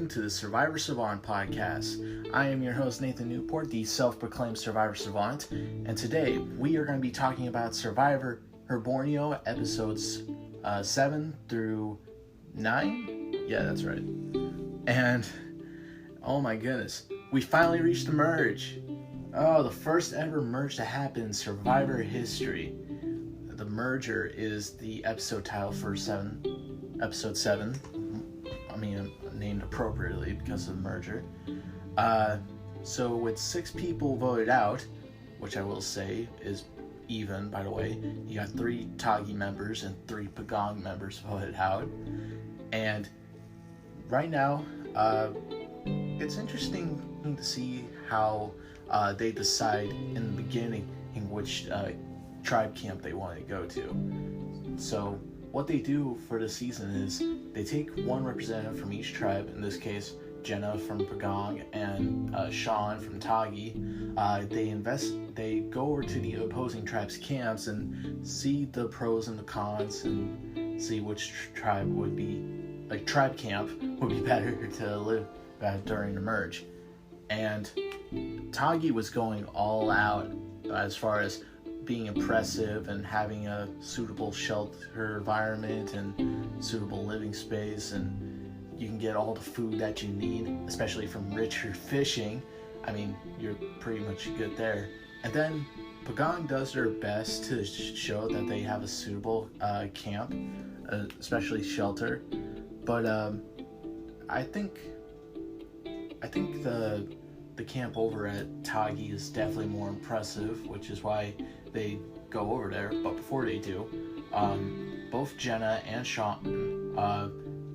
welcome to the Survivor Savant podcast. I am your host, Nathan Newport, the self-proclaimed Survivor Savant, and today we are going to be talking about Survivor Borneo episodes 7 through 9? Yeah, that's right. And, oh my goodness, we finally reached the merge. Oh, the first ever merge to happen in Survivor history. The merger is the episode title for episode 7. Named appropriately because of the merger. So with 6 people voted out, which I will say is even, by the way, you got 3 Tagi members and 3 Pagong members voted out. And right now, it's interesting to see how they decide in the beginning in which tribe camp they want to go to. So what they do for the season is they take one representative from each tribe, in this case Jenna from Pagong and Sean from Tagi. They go over to the opposing tribe's camps and see the pros and the cons and see which tribe would be, like, tribe camp would be better to live at during the merge. And Tagi was going all out as far as being impressive and having a suitable shelter environment and suitable living space, and you can get all the food that you need, especially from Richard fishing. I mean, you're pretty much good there. And then Pagong does their best to show that they have a suitable camp, especially shelter. But I think the camp over at Tagi is definitely more impressive, which is why they go over there. But before they do, both Jenna and Sean,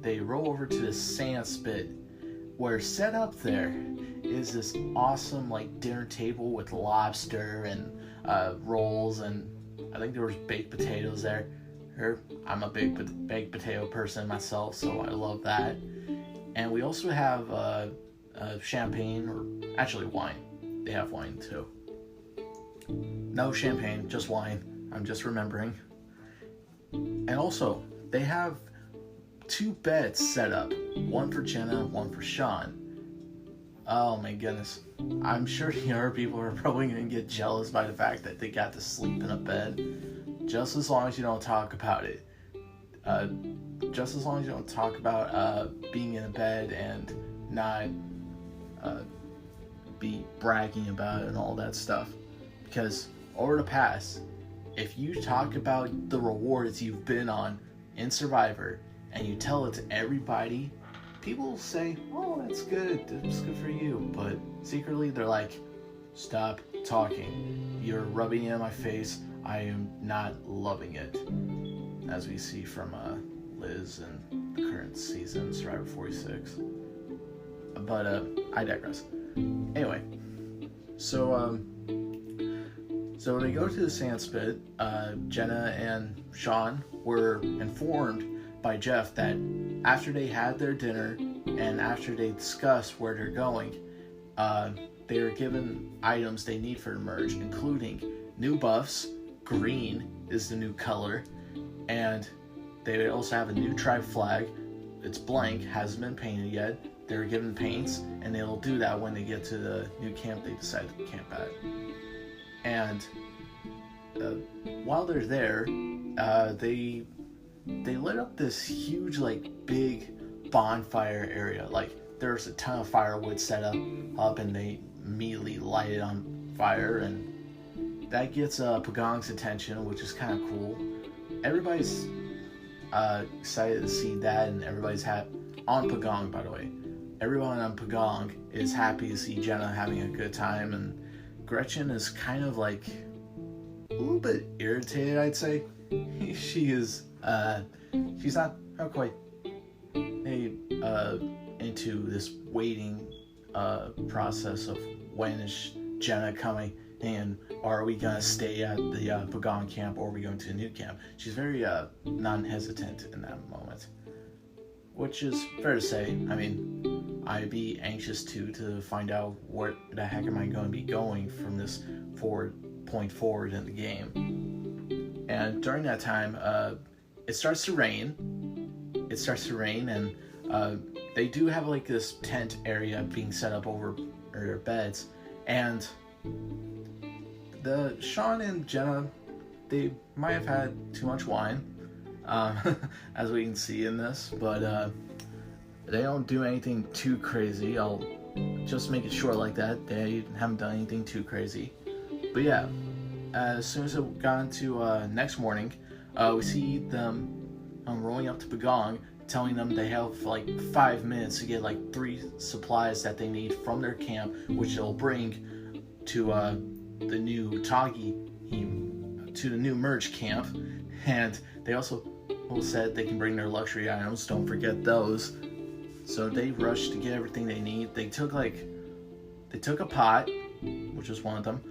they roll over to the sand spit, where set up there is this awesome dinner table with lobster and rolls, and I think there was baked potatoes there. I'm a big baked potato person myself, so I love that. And we also have champagne, or actually wine. They have wine too. No champagne, just wine. I'm just remembering. And also, they have 2 beds set up. One for Jenna, one for Sean. Oh my goodness. I'm sure the other people are probably going to get jealous by the fact that they got to sleep in a bed. Just as long as you don't talk about it. Just as long as you don't talk about being in a bed and not be bragging about it and all that stuff. Because over the past, if you talk about the rewards you've been on in Survivor and you tell it to everybody, people will say, oh, that's good for you. But secretly they're like, stop talking. You're rubbing it in my face. I am not loving it. As we see from Liz in the current season, Survivor 46. But I digress. Anyway, so they go to the sand spit. Jenna and Sean were informed by Jeff that after they had their dinner and after they discussed where they're going, they were given items they need for the merge, including new buffs. Green is the new color, and they also have a new tribe flag. It's blank, hasn't been painted yet. They were given paints, and they'll do that when they get to the new camp they decide to camp at. And while they're there, they lit up this huge, big bonfire area. There's a ton of firewood set up, and they immediately light it on fire, and that gets Pagong's attention, which is kind of cool. Everybody's excited to see that, and everybody's happy on Pagong, by the way. Everyone on Pagong is happy to see Jenna having a good time, and Gretchen is kind of a little bit irritated, I'd say. She's not quite into this waiting process of when is Jenna coming, and are we gonna stay at the Pagong camp or are we going to a new camp? She's very non-hesitant in that moment, which is fair to say. I mean, I'd be anxious to find out what the heck am I going to be going from this point forward in the game. And during that time, it starts to rain, and they do have like this tent area being set up over their beds, and the Sean and Jenna, they might have had too much wine, as we can see in this, but they don't do anything too crazy. I'll just make it short like that. They haven't done anything too crazy. But yeah, as soon as it got into next morning, we see them rolling up to Pagong, telling them they have like 5 minutes to get like 3 supplies that they need from their camp, which they'll bring to the new Tagi, to the new merge camp. And they also said they can bring their luxury items, don't forget those. So they rushed to get everything they need. They took a pot, which was one of them,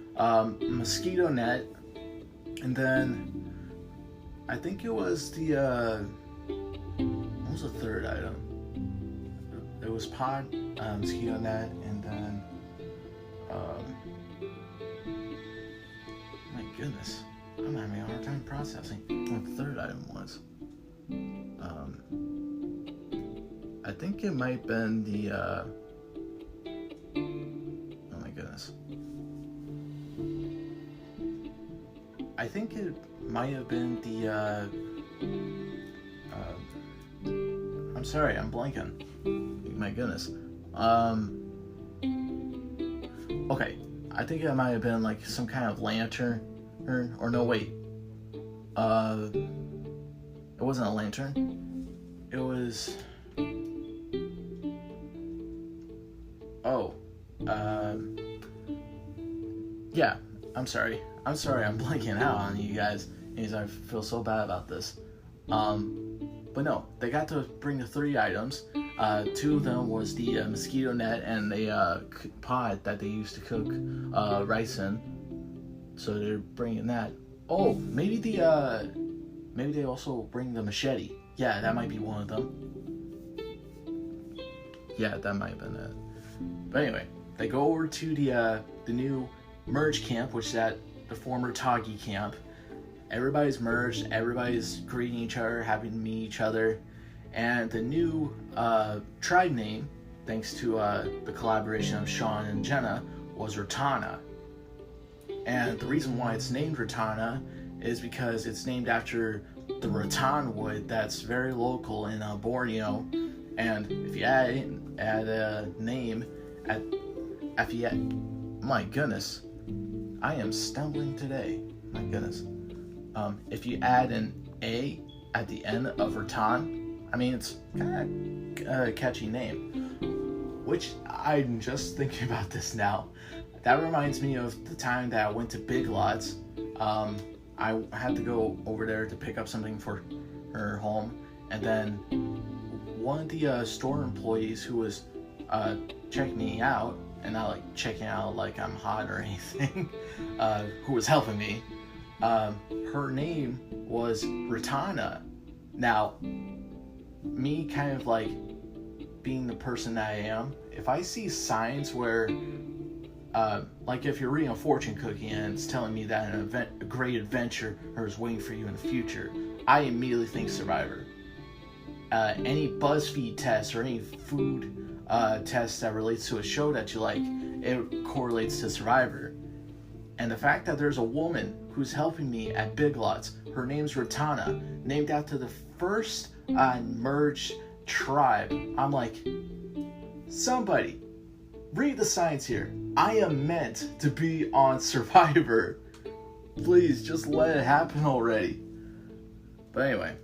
mosquito net, and then I think it was what was the third item? It was pot, mosquito net, and then my goodness, I'm having a hard time processing what the third item was. I think it might have been the oh my goodness. I think it might have been the I'm sorry, I'm blanking. My goodness. Okay, I think it might have been like some kind of lantern, or no, wait. It wasn't a lantern. It was. Yeah, I'm sorry, I'm blanking out on you guys. I feel so bad about this. But no, they got to bring the 3 items. 2 of them was the mosquito net and a pot that they used to cook rice in. So they're bringing that. Oh, maybe they also bring the machete. Yeah, that might be one of them. Yeah, that might have been it. But anyway, they go over to the new merge camp, which is at the former Tagi camp. Everybody's merged, everybody's greeting each other, happy to meet each other. And the new tribe name, thanks to the collaboration of Sean and Jenna, was Rattana. And the reason why it's named Rattana is because it's named after the rattan wood that's very local in Borneo. And if you add a name my goodness, I am stumbling today. My goodness. If you add an A at the end of rattan, I mean, it's kind of a catchy name. Which I'm just thinking about this now. That reminds me of the time that I went to Big Lots. I had to go over there to pick up something for her home, and then one of the store employees who was checking me out, and not like checking out like I'm hot or anything, who was helping me, her name was Rattana. Now, me kind of like being the person that I am, if I see signs where like if you're reading a fortune cookie and it's telling me that a great adventure is waiting for you in the future, I immediately think Survivor. Any BuzzFeed test or any food test that relates to a show that you like, it correlates to Survivor. And the fact that there's a woman who's helping me at Big Lots, her name's Rattana, named after the first merged tribe, I'm like, somebody, read the signs here. I am meant to be on Survivor. Please, just let it happen already. But anyway,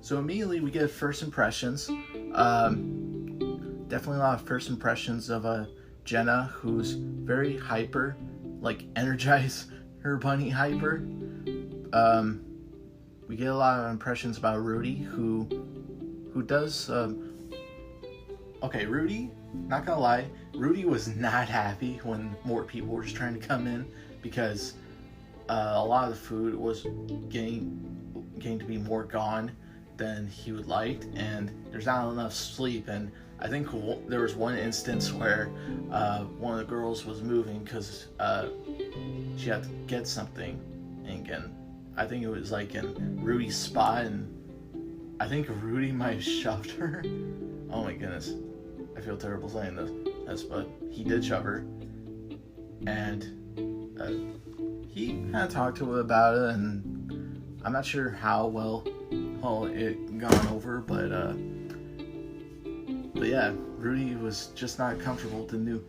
so immediately we get first impressions. Definitely a lot of first impressions of Jenna, who's very hyper, like Energize her bunny hyper. We get a lot of impressions about Rudy, who does. Okay, Rudy, not gonna lie, Rudy was not happy when more people were just trying to come in, because a lot of the food was getting to be more gone than he would like, and there's not enough sleep. And I think there was one instance where one of the girls was moving because she had to get something, and again, I think it was like in Rudy's spot, and I think Rudy might have shoved her. Oh my goodness. I feel terrible saying this, but he did shove her. And he kind of talked to her about it, and I'm not sure how well it gone over, but yeah, Rudy was just not comfortable with the new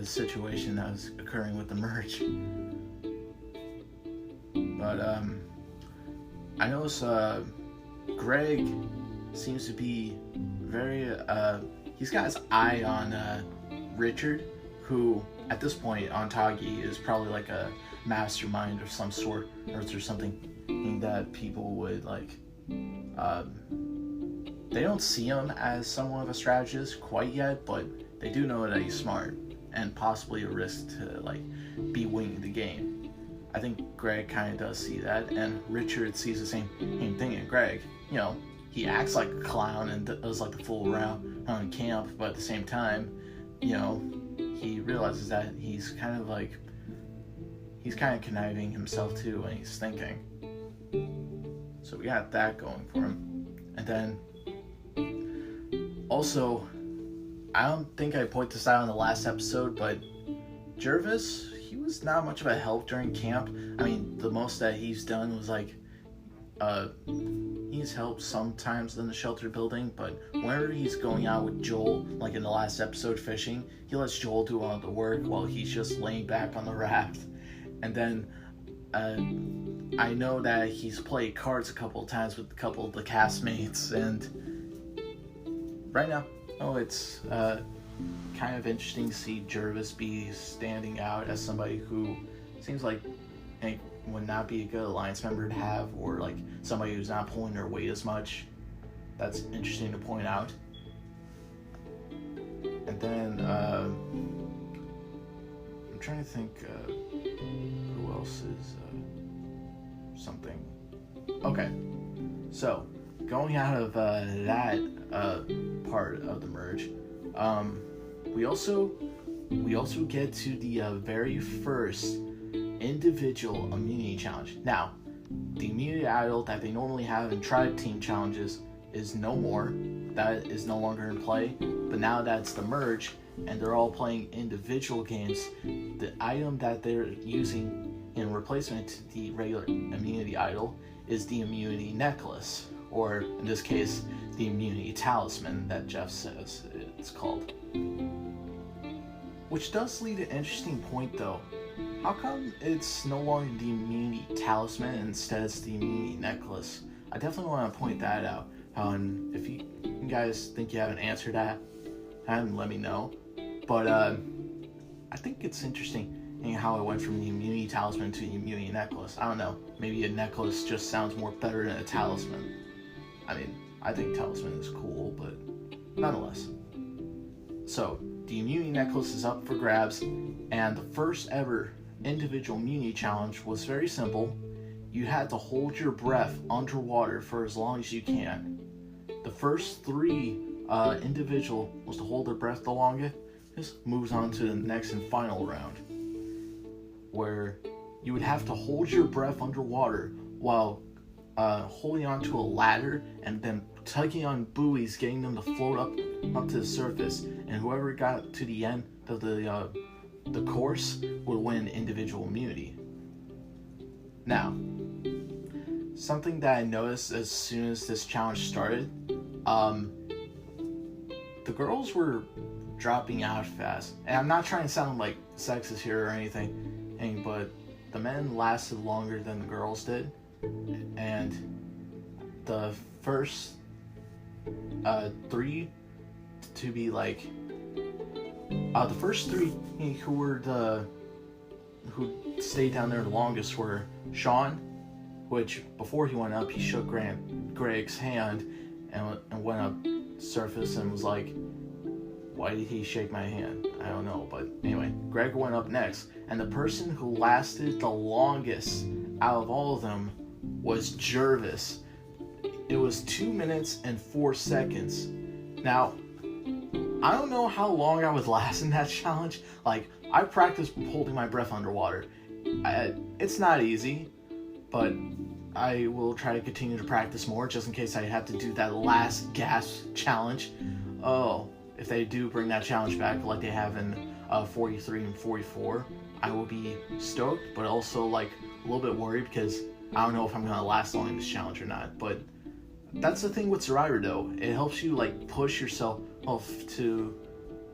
situation that was occurring with the merge. But I noticed Greg seems to be very he's got his eye on Richard, who at this point on Tagi is probably like a mastermind of some sort, or something that people would like. They don't see him as somewhat of a strategist quite yet, but they do know that he's smart and possibly a risk to like be winning the game. I think Greg kind of does see that, and Richard sees the same thing in Greg. You know, he acts like a clown and does like the fool around on camp, but at the same time, you know, he realizes that he's kind of conniving himself too when he's thinking. So we got that going for him. And then also, I don't think I pointed this out in the last episode, but Jervis, he was not much of a help during camp. I mean, the most that he's done was like, he's helped sometimes in the shelter building, but whenever he's going out with Joel, like in the last episode fishing, he lets Joel do all the work while he's just laying back on the raft. And then, I know that he's played cards a couple of times with a couple of the castmates, and right now, it's kind of interesting to see Jervis be standing out as somebody who seems like would not be a good alliance member to have, or like somebody who's not pulling their weight as much. That's interesting to point out. And then I'm trying to think who else is something. Okay, so going out of that part of the merge, we also get to the very first individual immunity challenge. Now, the immunity idol that they normally have in tribe team challenges is no more. That is no longer in play. But now that's the merge, and they're all playing individual games, the item that they're using in replacement to the regular immunity idol is the immunity necklace, or in this case, the immunity talisman that Jeff says it's called. Which does lead to an interesting point though. How come it's no longer the immunity talisman and instead it's the immunity necklace? I definitely want to point that out. And if you guys think you have an answer to that, let me know. But I think it's interesting how it went from the immunity talisman to the immunity necklace. I don't know. Maybe a necklace just sounds more better than a talisman. I mean, I think talisman is cool, but nonetheless. So, the immunity necklace is up for grabs, and the first ever individual immunity challenge was very simple. You had to hold your breath underwater for as long as you can. The first three individual was to hold their breath the longest. This moves on to the next and final round, where you would have to hold your breath underwater while holding onto a ladder and then tugging on buoys, getting them to float up to the surface. And whoever got to the end of the course would win individual immunity. Now, something that I noticed as soon as this challenge started, the girls were dropping out fast. And I'm not trying to sound like sexist here or anything, but the men lasted longer than the girls did. And the first three to be like the first three who stayed down there the longest were Sean, which before he went up he shook Greg's hand and went up surface and was like, why did he shake my hand? I don't know, but anyway, Greg went up next, and the person who lasted the longest out of all of them was Jervis. It was 2 minutes and 4 seconds. Now, I don't know how long I would last in that challenge. Like, I practiced holding my breath underwater. It's not easy, but I will try to continue to practice more just in case I have to do that last gasp challenge. Oh, if they do bring that challenge back like they have in 43 and 44, I will be stoked, but also like a little bit worried because I don't know if I'm going to last long in this challenge or not. But that's the thing with Survivor though. It helps you like push yourself to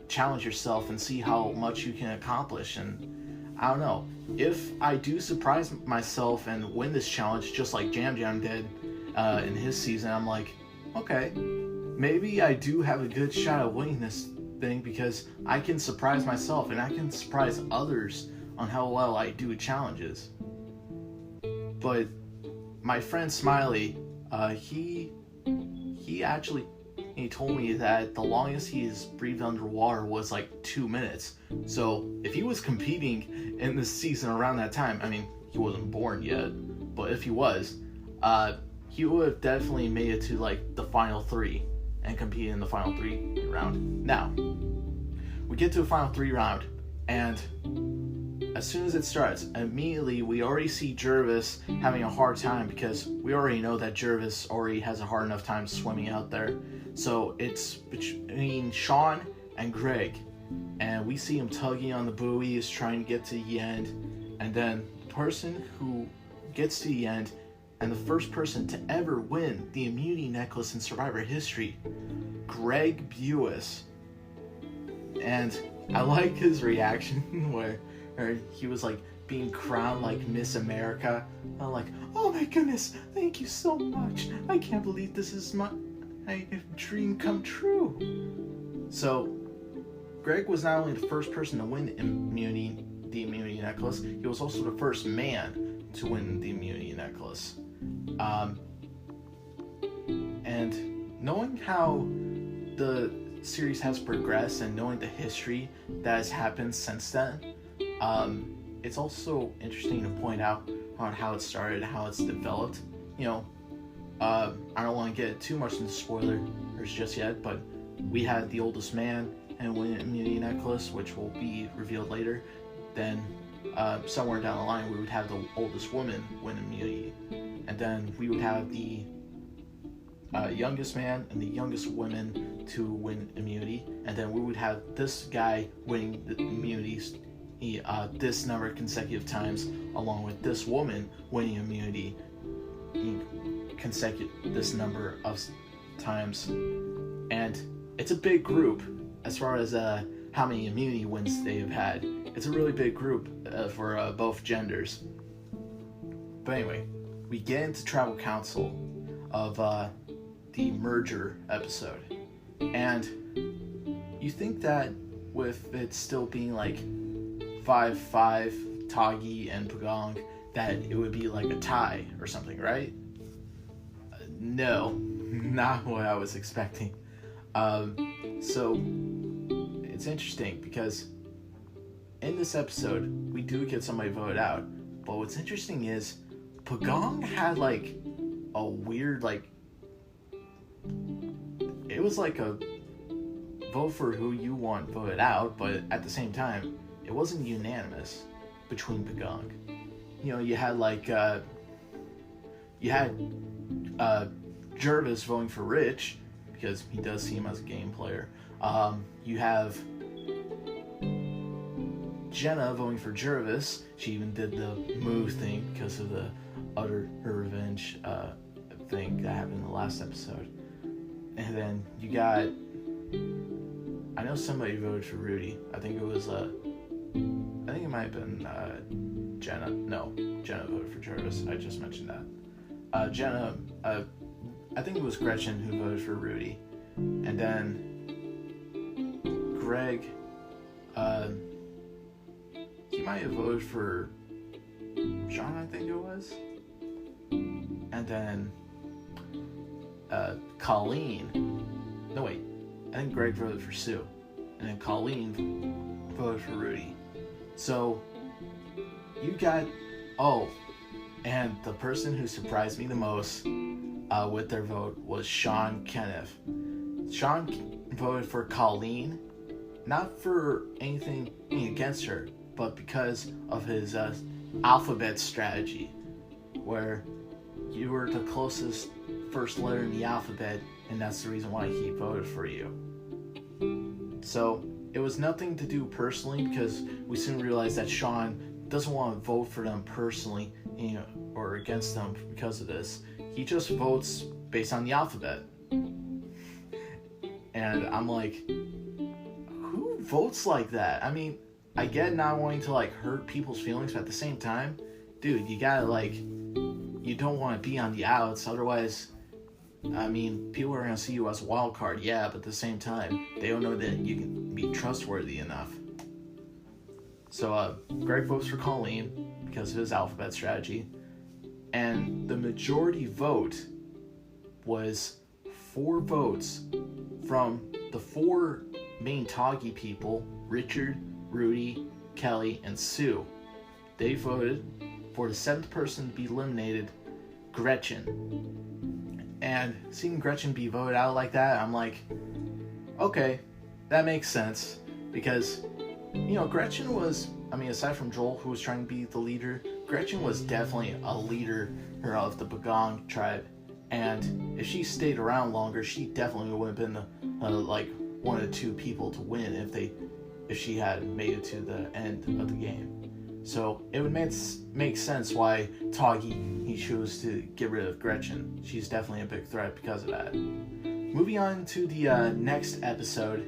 challenge yourself and see how much you can accomplish. And I don't know, if I do surprise myself and win this challenge just like Jam Jam did in his season, I'm like, okay, maybe I do have a good shot of winning this thing because I can surprise myself and I can surprise others on how well I do challenges. But my friend Smiley, he told me that the longest he's breathed underwater was like 2 minutes. So if he was competing in this season around that time, I mean, he wasn't born yet, but if he was, he would have definitely made it to like the final 3 and compete in the final 3 round. Now, we get to the final 3 round, and as soon as it starts, immediately we already see Jervis having a hard time because we already know that Jervis already has a hard enough time swimming out there. So it's between Sean and Greg, and we see him tugging on the buoys trying to get to the end, and then the person who gets to the end and the first person to ever win the immunity necklace in Survivor history, Greg Buis. And I like his reaction where he was like being crowned like Miss America. I'm like, oh my goodness, thank you so much. I can't believe this is my dream come true. So Greg was not only the first person to win the immunity necklace, he was also the first man to win the immunity necklace. And knowing how the series has progressed and knowing the history that has happened since then, it's also interesting to point out on how it started, how it's developed. You know, I don't want to get too much into spoilers just yet, but we had the oldest man and win an immunity necklace, which will be revealed later. Then somewhere down the line, we would have the oldest woman win immunity, and then we would have the youngest man and the youngest woman to win immunity, and then we would have this guy winning the immunities this number of consecutive times, along with this woman winning immunity this number of times. And it's a big group as far as how many immunity wins they have had. It's a really big group for both genders. But anyway, we get into Tribal Council of the merger episode, and you think that with it still being like 5-5 Tagi and Pagong, that it would be like a tie or something, right? No, not what I was expecting. So it's interesting because in this episode we do get somebody voted out, but what's interesting is Pagong had like a weird, like, it was like a vote for who you want voted out, but at the same time it wasn't unanimous between Pagong. You know, you had like Jervis voting for Rich because he does see him as a game player. You have Jenna voting for Jervis. She even did the move thing because of the her revenge thing that happened in the last episode. And then you got, I know somebody voted for Rudy. I think it was I think it might have been Jenna. No, Jenna voted for Jervis. I just mentioned that. Jenna, I think it was Gretchen who voted for Rudy. And then Greg, he might have voted for Sean, I think it was. And then Colleen. No, wait. I think Greg voted for Sue. And then Colleen voted for Rudy. So, you got... Oh, and the person who surprised me the most with their vote was Sean Kenneth. Sean voted for Colleen, not for anything against her, but because of his alphabet strategy, where you were the closest first letter in the alphabet, and that's the reason why he voted for you. So it was nothing to do personally, because we soon realized that Sean doesn't want to vote for them personally, or against them because of this. He just votes based on the alphabet. And I'm like, who votes like that? I mean, I get not wanting to like hurt people's feelings, but at the same time, dude, you gotta like, you don't want to be on the outs, otherwise, I mean, people are gonna see you as a wild card, yeah, but at the same time, they don't know that you can be trustworthy enough. So, Greg votes for Colleen because of his alphabet strategy, and the majority vote was 4 votes from the 4 main Toggy people, Richard, Rudy, Kelly, and Sue. They voted for the 7th person to be eliminated, Gretchen. And seeing Gretchen be voted out like that, I'm like, okay, that makes sense. Because, Gretchen was, aside from Joel, who was trying to be the leader, Gretchen was definitely a leader of the Bagong tribe. And if she stayed around longer, she definitely would have been like one of the 2 people to win if she had made it to the end of the game. So it would make sense why Toggy, he chose to get rid of Gretchen. She's definitely a big threat because of that. Moving on to the next episode,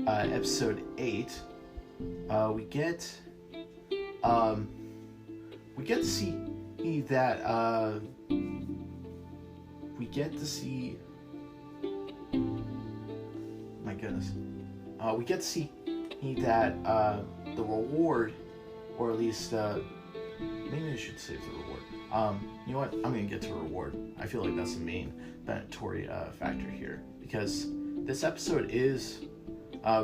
episode 8, we get to see that my goodness. We get to see that the reward, or at least maybe I should save the reward. You know what? I'm gonna get to reward. I feel like that's the main mandatory factor here, because this episode is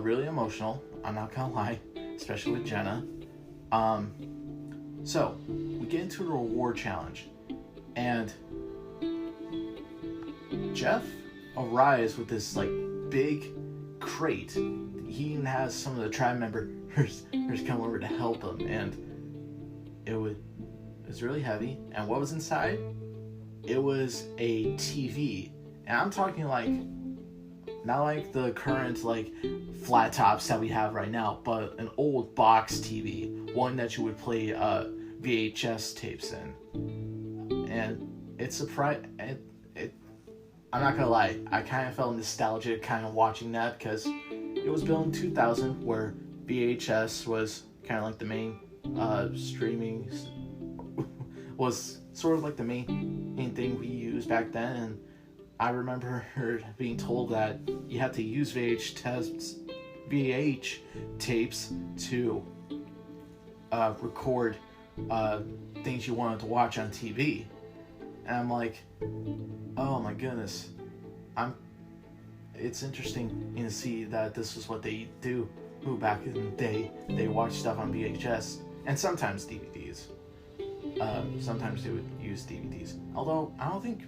really emotional. I'm not gonna lie, especially with Jenna. So we get into the reward challenge, and Jeff arrives with this like big crate. He even has some of the tribe members come over to help him, and it was really heavy. And what was inside? It was a TV, and I'm talking like not like the current like flat tops that we have right now, but an old box TV, one that you would play VHS tapes in. And it's I'm not gonna lie, I kind of felt nostalgic kind of watching that, because it was built in 2000, where VHS was kind of like the main streaming was sort of like the main thing we used back then. And I remember being told that you had to use VH tapes to record things you wanted to watch on TV. And I'm like, oh my goodness, it's interesting to see that this is what they do. Who back in the day, they watch stuff on VHS and sometimes DVDs. Sometimes they would use DVDs. Although I don't think,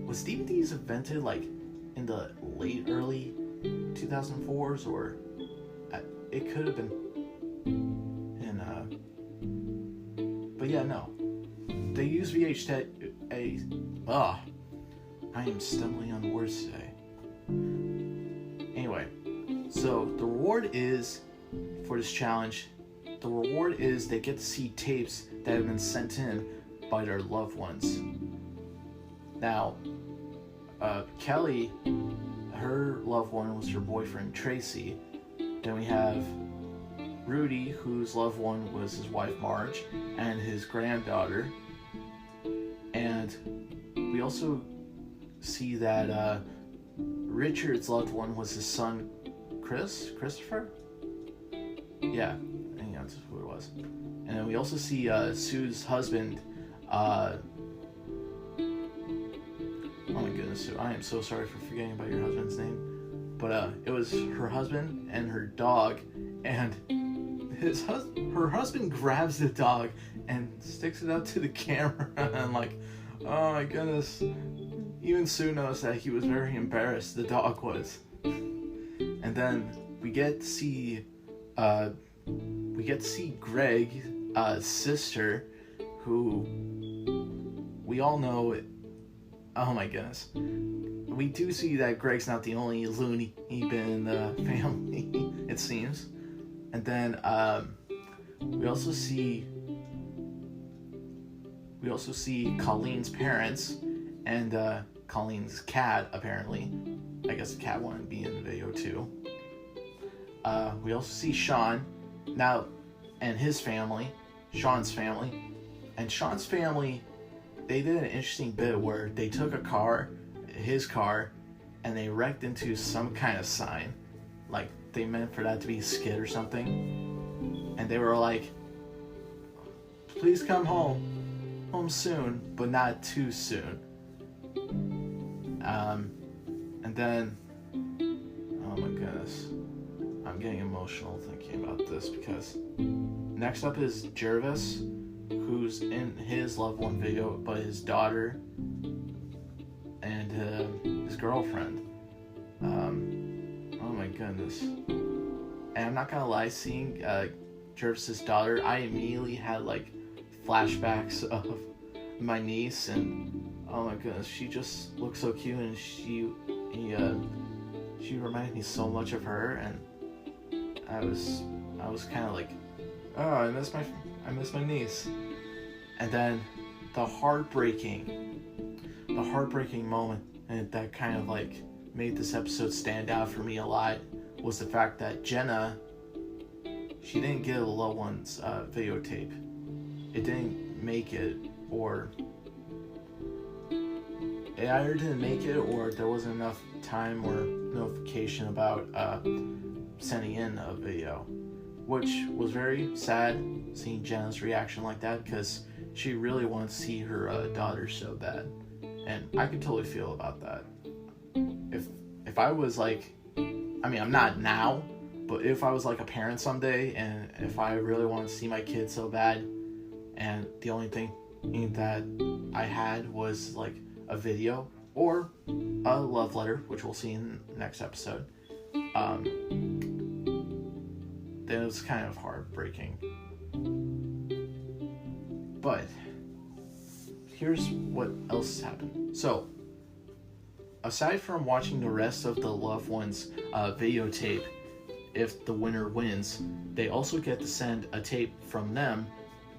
was DVDs invented like in the early 2004s, or it could have been in but yeah, no. They use I am stumbling on the words today. Anyway, so the reward is, for this challenge, the reward is they get to see tapes that have been sent in by their loved ones. Now, Kelly, her loved one was her boyfriend Tracy. Then we have Rudy, whose loved one was his wife Marge, and his granddaughter. And we also see that Richard's loved one was his son Christopher? Yeah, I think that's who it was. And then we also see Sue's husband. Oh my goodness, Sue, I am so sorry for forgetting about your husband's name. But it was her husband and her dog, and her husband grabs the dog and sticks it up to the camera. And I'm like, oh my goodness. Even Sue knows that he was very embarrassed, the dog was. And then we get to see Greg's sister, who we all know it. Oh my goodness. We do see that Greg's not the only loony been in the family, it seems. And then we also see Colleen's parents and Colleen's cat, apparently. I guess the cat wanted to be in the video too. We also see Sean now and his family, Sean's family. And Sean's family, they did an interesting bit where they took his car, and they wrecked into some kind of sign. Like, they meant for that to be a skit or something. And they were like, please come home soon, but not too soon. And then, oh my goodness, I'm getting emotional thinking about this, because next up is Jervis, who's in his loved one video, but his daughter and his girlfriend. Oh my goodness. And I'm not gonna lie, seeing Jervis's daughter, I immediately had like flashbacks of my niece, and oh my goodness, she just looks so cute, and she reminded me so much of her, and I was kind of like, oh, I miss my niece. And then the heartbreaking moment, and that kind of like made this episode stand out for me a lot, was the fact that Jenna, she didn't get a loved one's videotape. It didn't make it, or it either didn't make it, or there wasn't enough time or notification about sending in a video, which was very sad, seeing Jenna's reaction like that, because she really wanted to see her daughter so bad, and I could totally feel about that. If I was like, I mean, I'm not now, but if I was like a parent someday, and if I really wanted to see my kid so bad, and the only thing that I had was like a video or a love letter, which we'll see in the next episode, then it was kind of heartbreaking. But here's what else happened. So, aside from watching the rest of the loved ones' videotape, if the winner wins, they also get to send a tape from them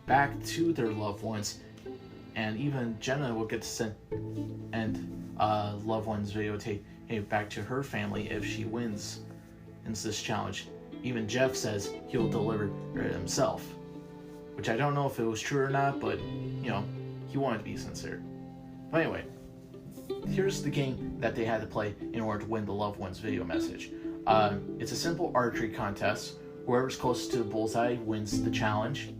back to their loved ones, and even Jenna will get to send loved one's videotape back to her family if she wins in this challenge. Even Jeff says he'll deliver it himself, which I don't know if it was true or not, but you know, he wanted to be sincere. But anyway, here's the game that they had to play in order to win the loved one's video message. It's a simple archery contest. Whoever's closest to the bullseye wins the challenge.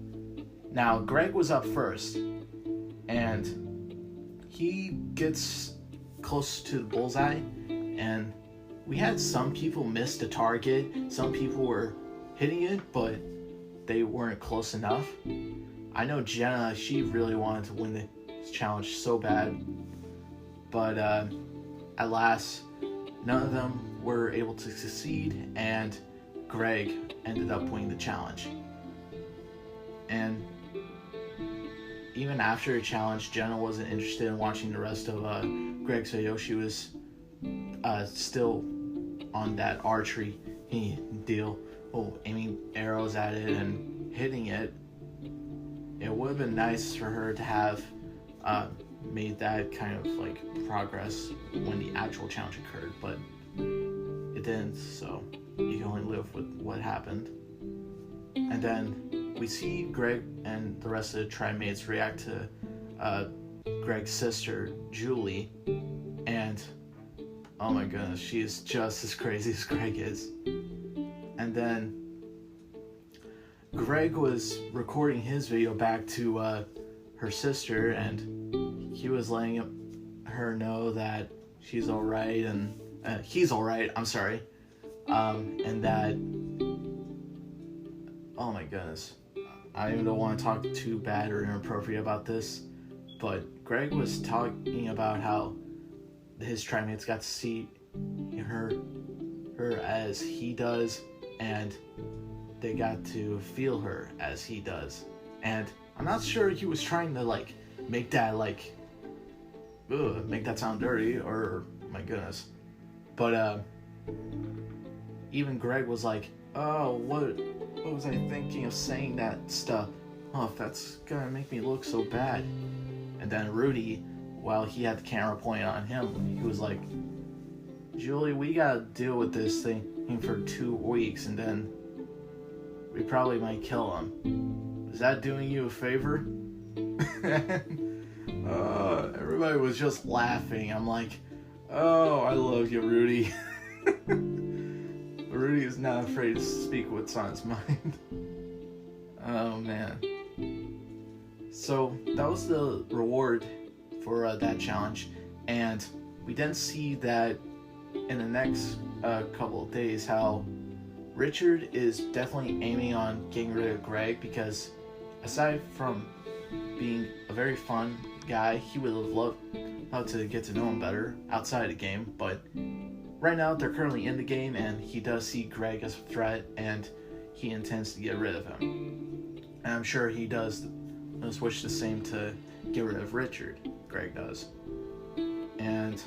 Now, Greg was up first, and he gets close to the bullseye, and we had some people miss the target. Some people were hitting it, but they weren't close enough. I know Jenna, she really wanted to win this challenge so bad, but at last, none of them were able to succeed, and Greg ended up winning the challenge. And even after the challenge, Jenna wasn't interested in watching the rest of Greg's video. She was still on that archery deal, aiming arrows at it and hitting it. It would have been nice for her to have made that kind of like progress when the actual challenge occurred, but it didn't, so you can only live with what happened. And then we see Greg and the rest of the trimates react to Greg's sister, Julie, and oh my goodness, she is just as crazy as Greg is. And then Greg was recording his video back to her sister, and he was letting her know that she's alright, and he's alright, I'm sorry, and that, oh my goodness, I don't want to talk too bad or inappropriate about this, but Greg was talking about how his trimates got to see her as he does, and they got to feel her as he does. And I'm not sure he was trying to like make that like make that sound dirty, or my goodness. But even Greg was like, oh, what was I thinking of saying that stuff? Oh, if that's gonna make me look so bad. And then Rudy, while he had the camera pointed on him, he was like, Julie, we gotta deal with this thing for 2 weeks, and then we probably might kill him. Is that doing you a favor? Everybody was just laughing. I'm like, oh, I love you, Rudy. Rudy is not afraid to speak what's on his mind. Oh, man. So, that was the reward for that challenge. And we then see that in the next couple of days how Richard is definitely aiming on getting rid of Greg, because aside from being a very fun guy, he would have loved to get to know him better outside of the game. But right now, they're currently in the game, and he does see Greg as a threat, and he intends to get rid of him. And I'm sure he does wish the same to get rid of Richard. Greg does. And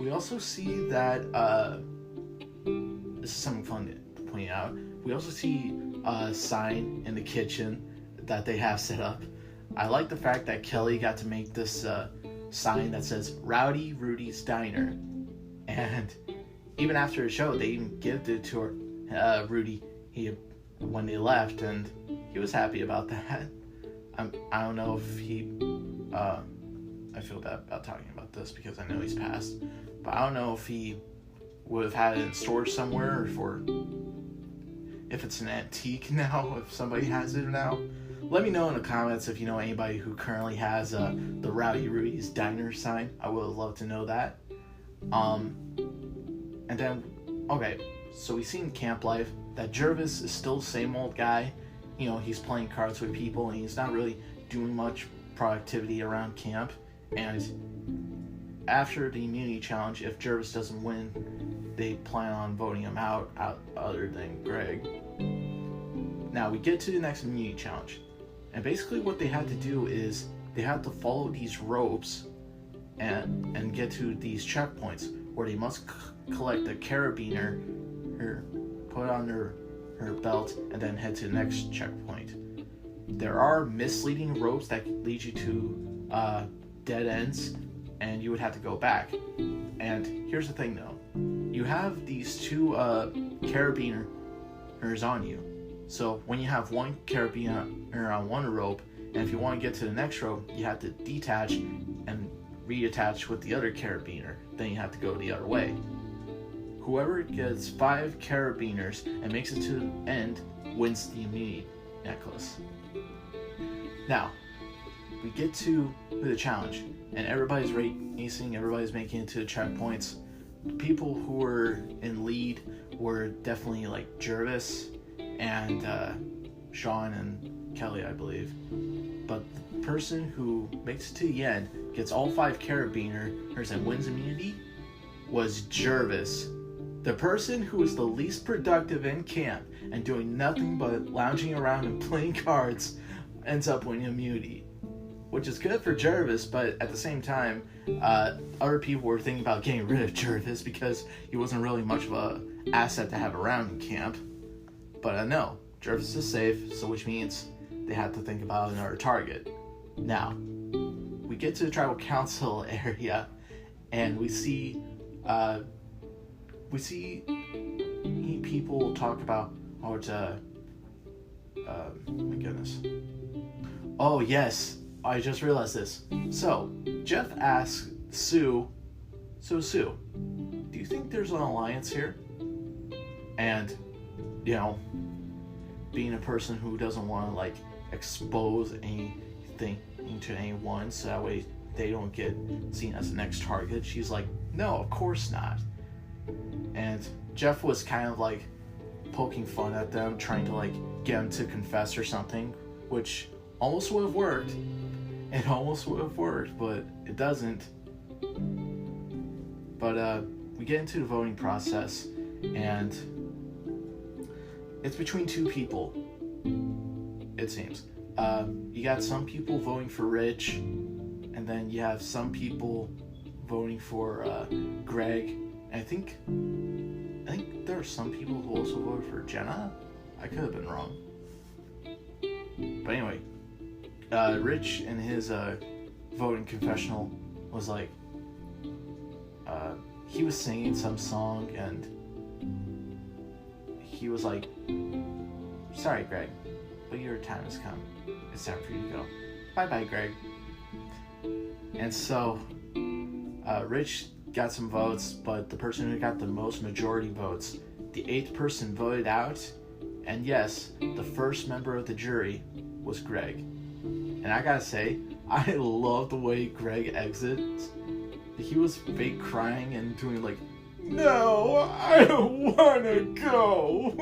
we also see that, this is something fun to point out, we also see a sign in the kitchen that they have set up. I like the fact that Kelly got to make this sign that says Rowdy Rudy's Diner. And even after the show, they even gifted it to her, Rudy, when they left, and he was happy about that. I don't know if he... I feel bad about talking about this because I know he's passed, but I don't know if he would have had it in storage somewhere, or if it's an antique now, if somebody has it now. Let me know in the comments if you know anybody who currently has the Rowdy Rudy's Diner sign. I would love to know that. And then, okay, so we see in Camp Life that Jervis is still the same old guy. You know, he's playing cards with people, and he's not really doing much productivity around camp. And after the immunity challenge, if Jervis doesn't win, they plan on voting him out other than Greg. Now, we get to the next immunity challenge. And basically what they had to do is they had to follow these ropes and get to these checkpoints where they must collect a carabiner, put on her belt, and then head to the next checkpoint. There are misleading ropes that lead you to dead ends, and you would have to go back. And here's the thing though, you have these two carabiners on you. So when you have one carabiner on one rope, and if you want to get to the next rope, you have to detach and reattach with the other carabiner. Then you have to go the other way. Whoever gets 5 carabiners and makes it to the end wins the immunity necklace. Now, we get to the challenge, and everybody's racing, everybody's making it to the checkpoints. The people who were in lead were definitely like Jervis and Sean and Kelly, I believe. But the person who makes it to the end, gets all 5 carabiners and wins immunity, was Jervis. The person who was the least productive in camp and doing nothing but lounging around and playing cards ends up winning immunity. Which is good for Jervis, but at the same time, other people were thinking about getting rid of Jervis because he wasn't really much of an asset to have around in camp. But no, Jervis is safe, so which means they have to think about another target. Now, we get to the tribal council area, and we see people talk about my goodness. Oh yes, I just realized this. So Jeff asks Sue, Sue, do you think there's an alliance here? And you know, being a person who doesn't want to like expose anything to anyone so that way they don't get seen as the next target, she's like, no, of course not. And Jeff was kind of like poking fun at them, trying to like get them to confess or something, which almost would have worked. It almost would have worked, but it doesn't. But we get into the voting process, and it's between 2 people, it seems. You got some people voting for Rich, And then you have some people voting for Greg. And I think there are some people who also voted for Jenna. I could have been wrong. But anyway, Rich in his voting confessional was like, he was singing some song and he was like, "Sorry, Greg, but your time has come. It's time for you to go. Bye-bye, Greg." And so, Rich got some votes, but the person who got the most majority votes, the 8th person voted out, and yes, the first member of the jury was Greg. And I gotta say, I love the way Greg exits. He was fake crying and doing like, "No, I don't wanna go."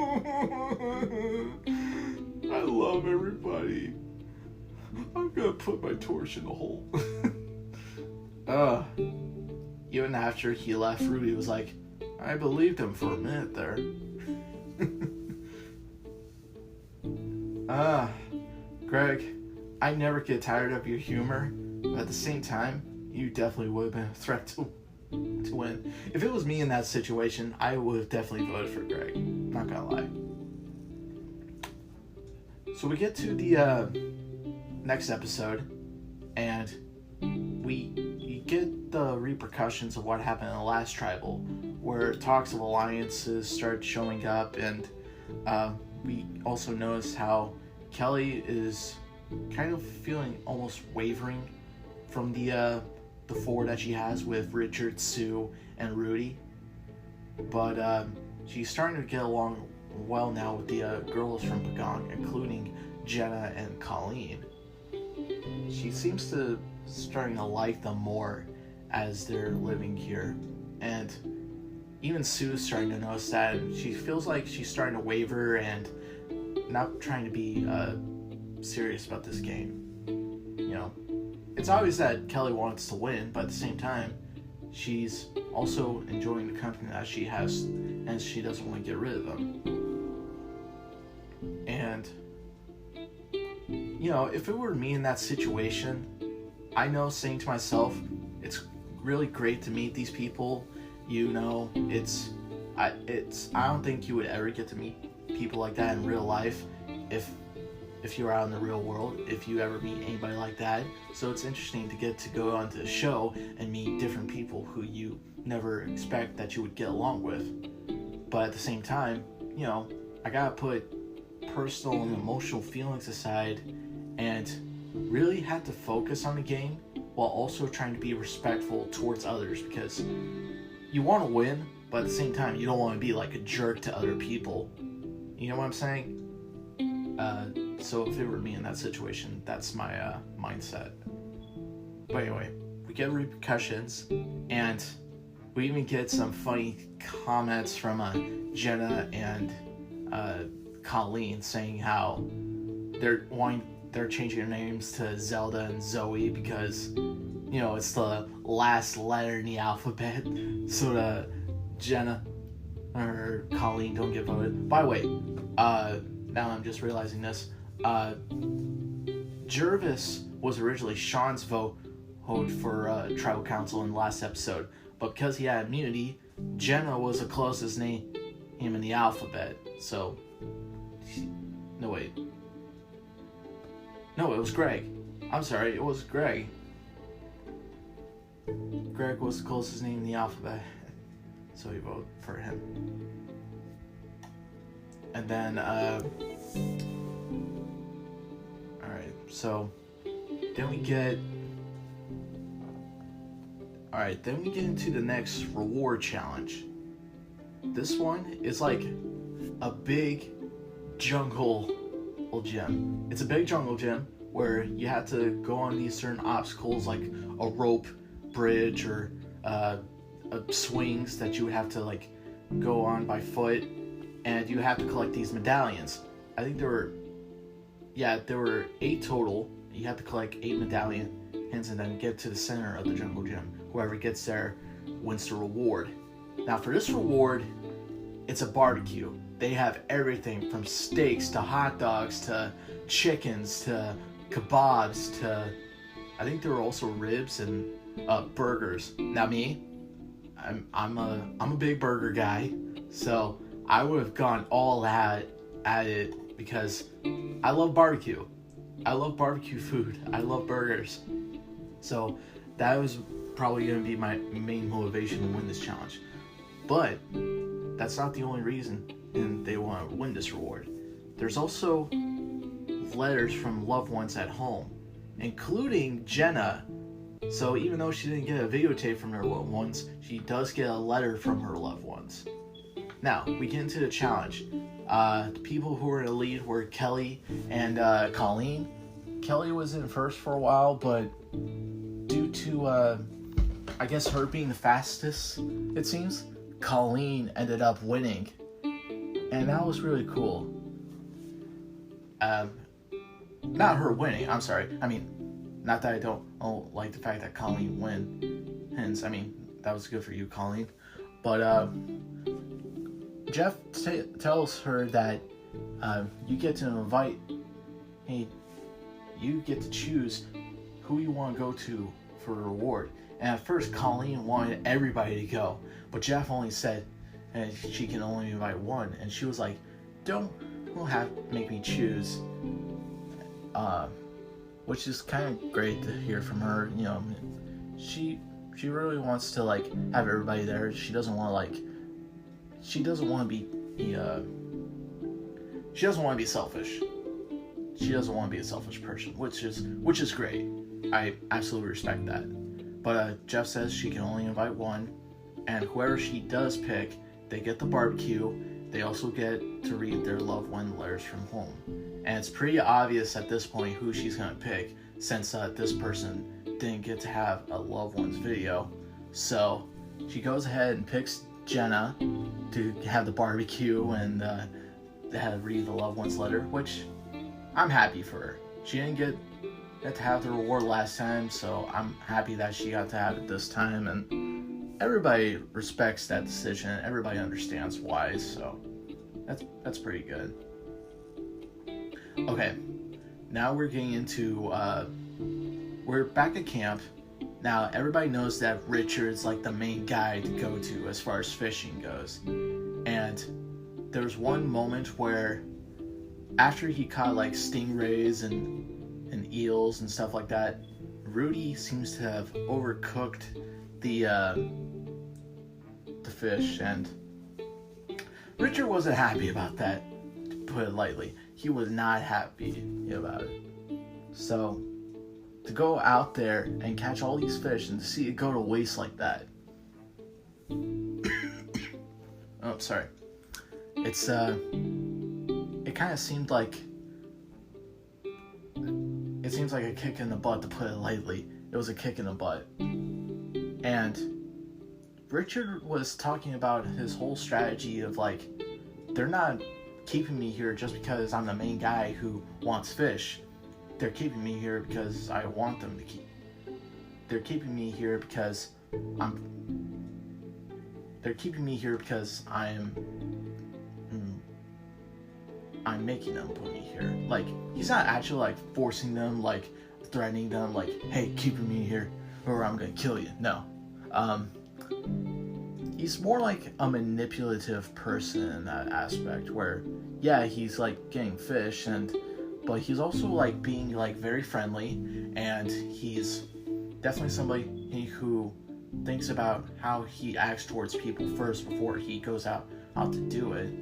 I love everybody. I'm gonna put my torch in the hole. Even after he left, Rudy was like, "I believed him for a minute there." Greg, I never get tired of your humor, but at the same time, you definitely would have been a threat to win. If it was me in that situation, I would have definitely voted for Greg. Not gonna lie. So we get to the next episode, and we get the repercussions of what happened in the last tribal, where talks of alliances start showing up, and we also notice how Kelly is kind of feeling almost wavering from the 4 that she has with Richard, Sue, and Rudy. But she's starting to get along well now with the girls from Pagong, including Jenna and Colleen. She seems to starting to like them more as they're living here, and even Sue's starting to notice that, and she feels like she's starting to waver and not trying to be serious about this game. You know, it's obvious that Kelly wants to win, but at the same time, she's also enjoying the company that she has, and she doesn't want to get rid of them. And, you know, if it were me in that situation, I know saying to myself, it's really great to meet these people. You know, I don't think you would ever get to meet people like that in real life if you're out in the real world, if you ever meet anybody like that. So it's interesting to get to go onto the show and meet different people who you never expect that you would get along with. But at the same time, you know, I gotta put personal and emotional feelings aside and really have to focus on the game while also trying to be respectful towards others, because you want to win, but at the same time, you don't want to be like a jerk to other people. You know what I'm saying? So if it were me in that situation, that's my mindset. But anyway, we get repercussions, and we even get some funny comments from Jenna and Colleen saying how they're changing their names to Zelda and Zoe because, you know, it's the last letter in the alphabet, so that Jenna or Colleen don't get voted. By the way, now I'm just realizing this, Jervis was originally Sean's vote for tribal council in the last episode, but because he had immunity, Jenna was the closest name in the alphabet. So, no, it was Greg. I'm sorry, it was Greg. Greg was the closest name in the alphabet, so he voted for him. And then, alright, so then we get into the next reward challenge. This one is like a big jungle gym. It's a big jungle gym where you have to go on these certain obstacles like a rope bridge or swings that you would have to like go on by foot, and you have to collect these medallions. I think there were 8 total. You have to collect 8 medallions and then get to the center of the jungle gym. Whoever gets there wins the reward. Now for this reward, it's a barbecue. They have everything from steaks to hot dogs to chickens to kebabs to I think there were also ribs and burgers. Now me, I'm a big burger guy, so I would have gone all out at it because I love barbecue. I love barbecue food. I love burgers. So that was probably going to be my main motivation to win this challenge. But that's not the only reason they want to win this reward. There's also letters from loved ones at home, including Jenna. So even though she didn't get a videotape from her loved ones, she does get a letter from her loved ones. Now, we get into the challenge. The people who were in the lead were Kelly and Colleen. Kelly was in first for a while, but due to, I guess, her being the fastest, it seems, Colleen ended up winning. And that was really cool. Not her winning, I'm sorry. I mean, not that I don't like the fact that Colleen win. Hence, I mean, that was good for you, Colleen. But Jeff tells her that you get to invite, you get to choose who you want to go to for a reward. And at first, Colleen wanted everybody to go, but Jeff only said she can only invite one, and she was like, "Don't make me choose." Which is kind of great to hear from her. You know, she really wants to like have everybody there. She doesn't want to she doesn't want to be selfish. She doesn't want to be a selfish person, which is great. I absolutely respect that. But Jeff says she can only invite one, and whoever she does pick, they get the barbecue. They also get to read their loved one letters from home. And it's pretty obvious at this point who she's going to pick, since this person didn't get to have a loved one's video. So she goes ahead and picks Jenna to have the barbecue and have read the loved one's letter, which I'm happy for her. She didn't get to have the reward last time, so I'm happy that she got to have it this time, and everybody respects that decision. Everybody understands why, so that's pretty good. Okay, now we're getting into we're back at camp. Now everybody knows that Richard's like the main guy to go to as far as fishing goes, and there's one moment where after he caught like stingrays and eels and stuff like that, Rudy seems to have overcooked the fish, and Richard wasn't happy about that, to put it lightly. He was not happy about it. So to go out there and catch all these fish and to see it go to waste like that, oh, sorry. It's it kind of seemed like a kick in the butt, to put it lightly. It was a kick in the butt. And Richard was talking about his whole strategy of like, they're not keeping me here just because I'm the main guy who wants fish. They're keeping me here because I want them to keep. They're keeping me here because I'm making them put me here. Like, he's not actually like forcing them, like threatening them, like, hey, keep me here or I'm gonna kill you. No. He's more like a manipulative person in that aspect, where yeah, he's like getting fish, but he's also like being like very friendly, and he's definitely somebody who thinks about how he acts towards people first before he goes out to do it.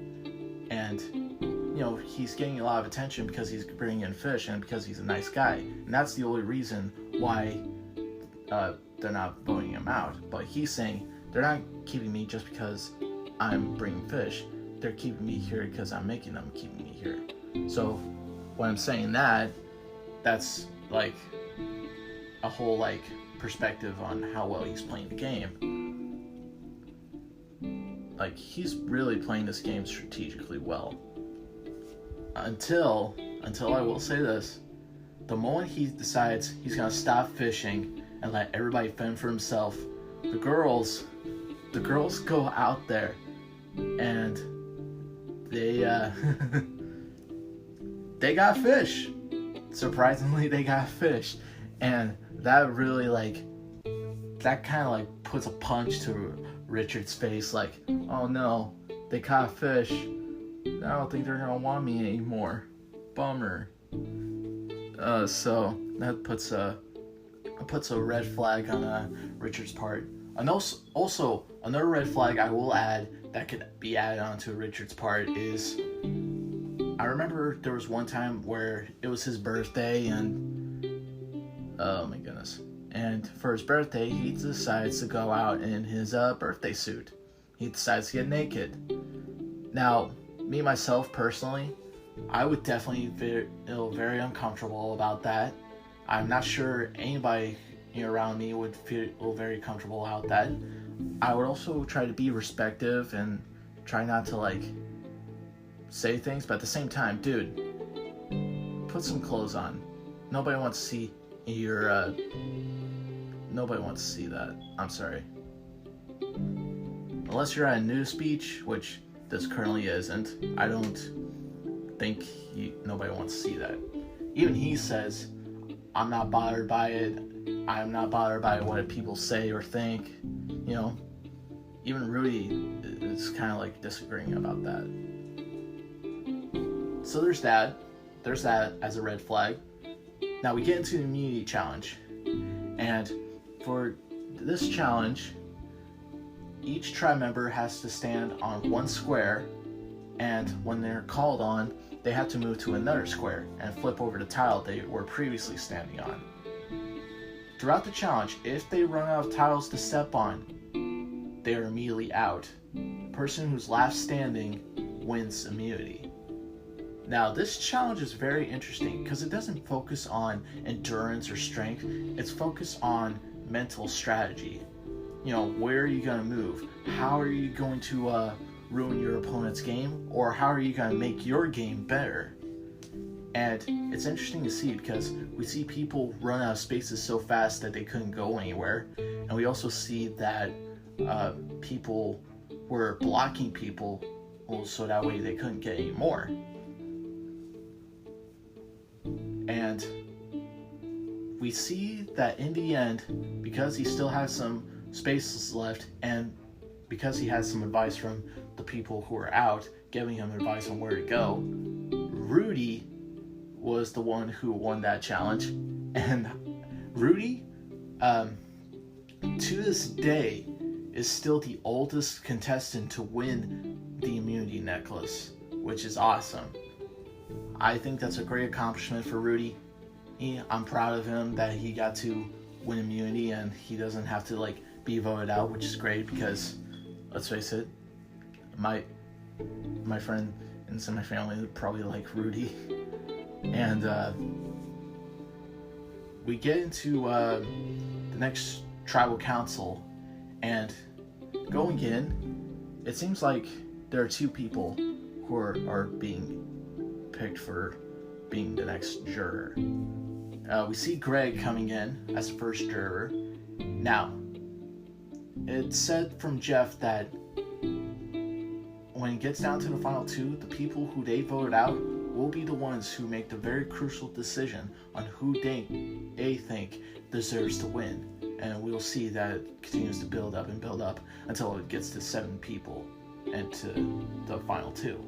And you know, he's getting a lot of attention because he's bringing in fish and because he's a nice guy, and that's the only reason why they're not voting him out. But he's saying they're not keeping me just because I'm bringing fish. They're keeping me here because I'm making them keep me here. So when I'm saying that's like a whole like perspective on how well he's playing the game. Like, he's really playing this game strategically well. Until I will say this, the moment he decides he's gonna stop fishing and let everybody fend for himself, the girls go out there and they they got fish. Surprisingly, they got fish, And that really, like, that kind of, like, puts a punch to Richard's face, like, oh no, they caught fish. I don't think they're gonna want me anymore. Bummer. So that puts a red flag on Richard's part. And also another red flag I will add that could be added onto Richard's part is, I remember there was one time where it was his birthday, and oh my goodness, and for his birthday he decides to go out in his birthday suit. He decides to get naked. Now, me myself personally, I would definitely feel very uncomfortable about that. I'm not sure anybody around me would feel very comfortable about that. I would also try to be respectful and try not to, like, say things, but at the same time, dude, put some clothes on. Nobody wants to see your nobody wants to see that. I'm sorry. Unless you're at a news speech, which this currently isn't. I don't think nobody wants to see that. Even he says, I'm not bothered by it. I'm not bothered by what people say or think. You know, even Rudy is kind of like disagreeing about that. So there's that. There's that as a red flag. Now we get into the immunity challenge. And for this challenge, each tribe member has to stand on one square, and when they're called on, they have to move to another square and flip over the tile they were previously standing on. Throughout the challenge, if they run out of tiles to step on, they are immediately out. The person who's last standing wins immunity. Now, this challenge is very interesting because it doesn't focus on endurance or strength. It's focused on mental strategy. You know, where are you going to move? How are you going to ruin your opponent's game? Or how are you going to make your game better? And it's interesting to see because we see people run out of spaces so fast that they couldn't go anywhere. And we also see that people were blocking people so that way they couldn't get any more. And we see that in the end, because he still has some spaces left, and because he has some advice from the people who are out, giving him advice on where to go, Rudy was the one who won that challenge. And Rudy, to this day, is still the oldest contestant to win the immunity necklace, which is awesome. I think that's a great accomplishment for Rudy. I'm proud of him that he got to win immunity and he doesn't have to, like, be voted out, which is great because, let's face it, my friend and some of my family probably like Rudy. And we get into the next tribal council, and going in, it seems like there are two people who are being picked for being the next juror. We see Greg coming in as the first juror. Now, it's said from Jeff that when it gets down to the final two, the people who they voted out will be the ones who make the very crucial decision on who they think deserves to win. And we'll see that it continues to build up and build up until it gets to 7 people and to the final 2.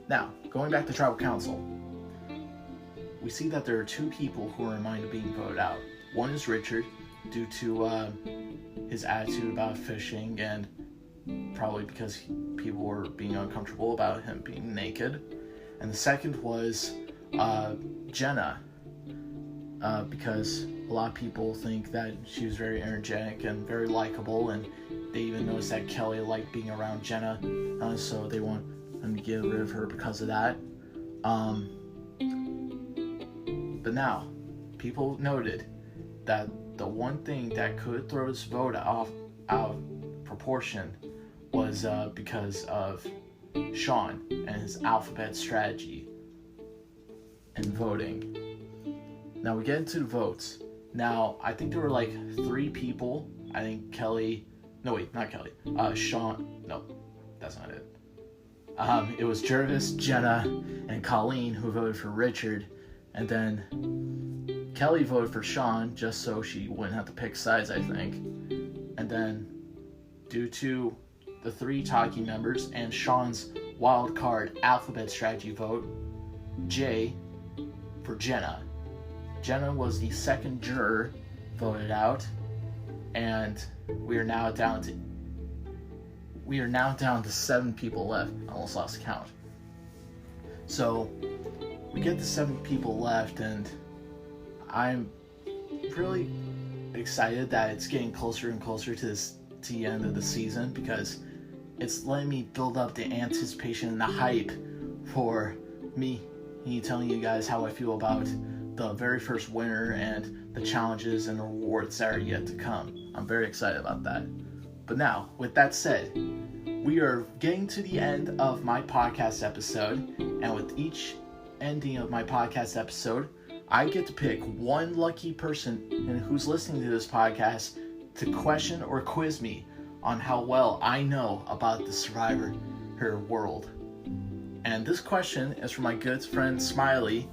Now, going back to tribal council, we see that there are 2 people who are in mind of being voted out. One is Richard, due to his attitude about fishing and probably because people were being uncomfortable about him being naked. And the second was Jenna, because a lot of people think that she was very energetic and very likable, and they even noticed that Kelly liked being around Jenna, so they want him to get rid of her because of that. But now, people noted that the one thing that could throw this vote out of proportion was because of Sean and his alphabet strategy and voting. Now we get into the votes. Now, I think there were like 3 people. I think Kelly... No, wait, not Kelly. Sean... No, that's not it. It was Jervis, Jenna, and Colleen who voted for Richard. And then Kelly voted for Sean just so she wouldn't have to pick sides, I think. And then, due to the 3 talking members and Sean's wild card alphabet strategy vote, J for Jenna. Jenna was the second juror voted out, and we are now down to 7 people left. I almost lost count. So we get to 7 people left, and I'm really excited that it's getting closer and closer to the end of the season, because it's letting me build up the anticipation and the hype for me telling you guys how I feel about the very first winner and the challenges and the rewards that are yet to come. I'm very excited about that. But now, with that said, we are getting to the end of my podcast episode, and with each ending of my podcast episode, I get to pick one lucky person who's listening to this podcast to question or quiz me on how well I know about the Survivor world. And this question is from my good friend Smiley.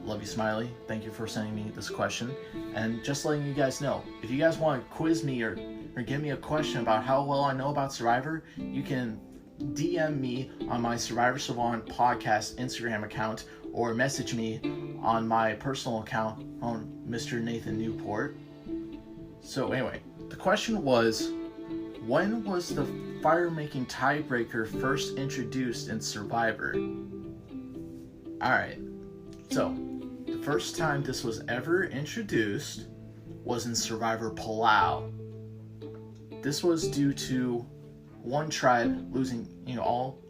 Love you, Smiley. Thank you for sending me this question. And just letting you guys know, if you guys want to quiz me or give me a question about how well I know about Survivor, you can DM me on my Survivor Savant podcast Instagram account, or message me on my personal account on Mr. Nathan Newport. So anyway, the question was, when was the fire-making tiebreaker first introduced in Survivor? Alright, so the first time this was ever introduced was in Survivor Palau. This was due to one tribe losing,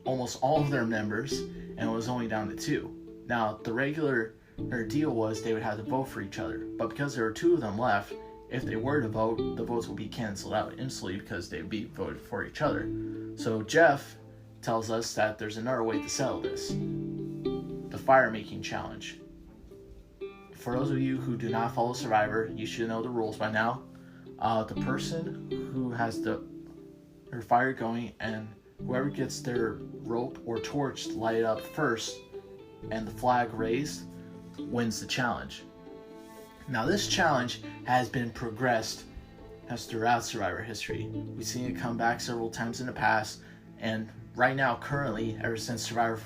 almost all of their members, and it was only down to 2. Now, the regular deal was they would have to vote for each other, but because there were 2 of them left, if they were to vote, the votes would be canceled out instantly because they'd be voted for each other. So Jeff tells us that there's another way to settle this. The fire-making challenge. For those of you who do not follow Survivor, you should know the rules by now. The person who has their fire going, and whoever gets their rope or torch lighted up first and the flag raised wins the challenge. Now, this challenge has been progressed throughout Survivor history. We've seen it come back several times in the past, and right now, currently, ever since Survivor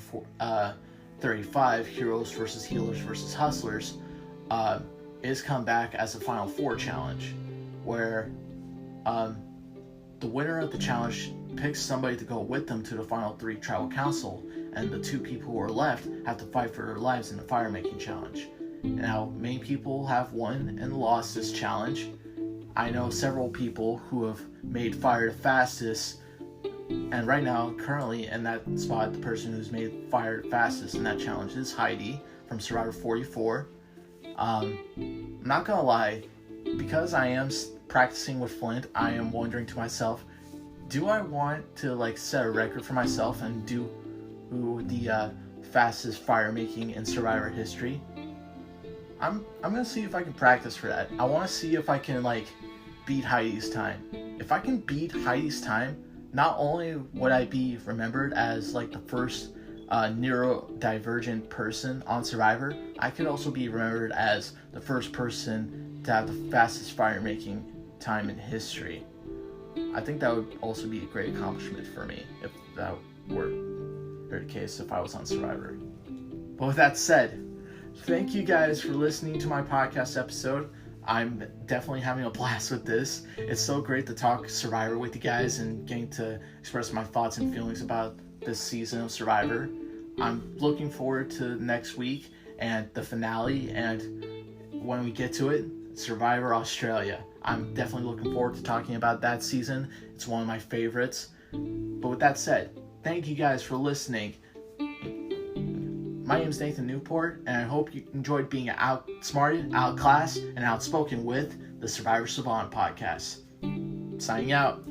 35, Heroes versus Healers versus Hustlers, is come back as a Final 4 challenge, where the winner of the challenge picks somebody to go with them to the final 3 tribal council, and the 2 people who are left have to fight for their lives in the fire-making challenge. Now, many people have won and lost this challenge. I know several people who have made fire the fastest, and right now, currently in that spot, the person who's made fire the fastest in that challenge is Heidi from Survivor 44. I'm not gonna lie, because I am practicing with Flint, I am wondering to myself, do I want to set a record for myself and do the fastest fire making in Survivor history? I'm gonna see if I can practice for that. I want to see if I can beat Heidi's time. If I can beat Heidi's time, not only would I be remembered as the first neurodivergent person on Survivor, I could also be remembered as the first person to have the fastest fire making time in history. I think that would also be a great accomplishment for me if that were the case if I was on Survivor. But with that said, thank you guys for listening to my podcast episode. I'm definitely having a blast with this. It's so great to talk Survivor with you guys and getting to express my thoughts and feelings about this season of Survivor. I'm looking forward to next week and the finale, and when we get to it, Survivor Australia. I'm definitely looking forward to talking about that season. It's one of my favorites. But with that said, thank you guys for listening. My name is Nathan Newport, and I hope you enjoyed being outsmarted, outclassed, and outspoken with the Survivor Savant podcast. Signing out.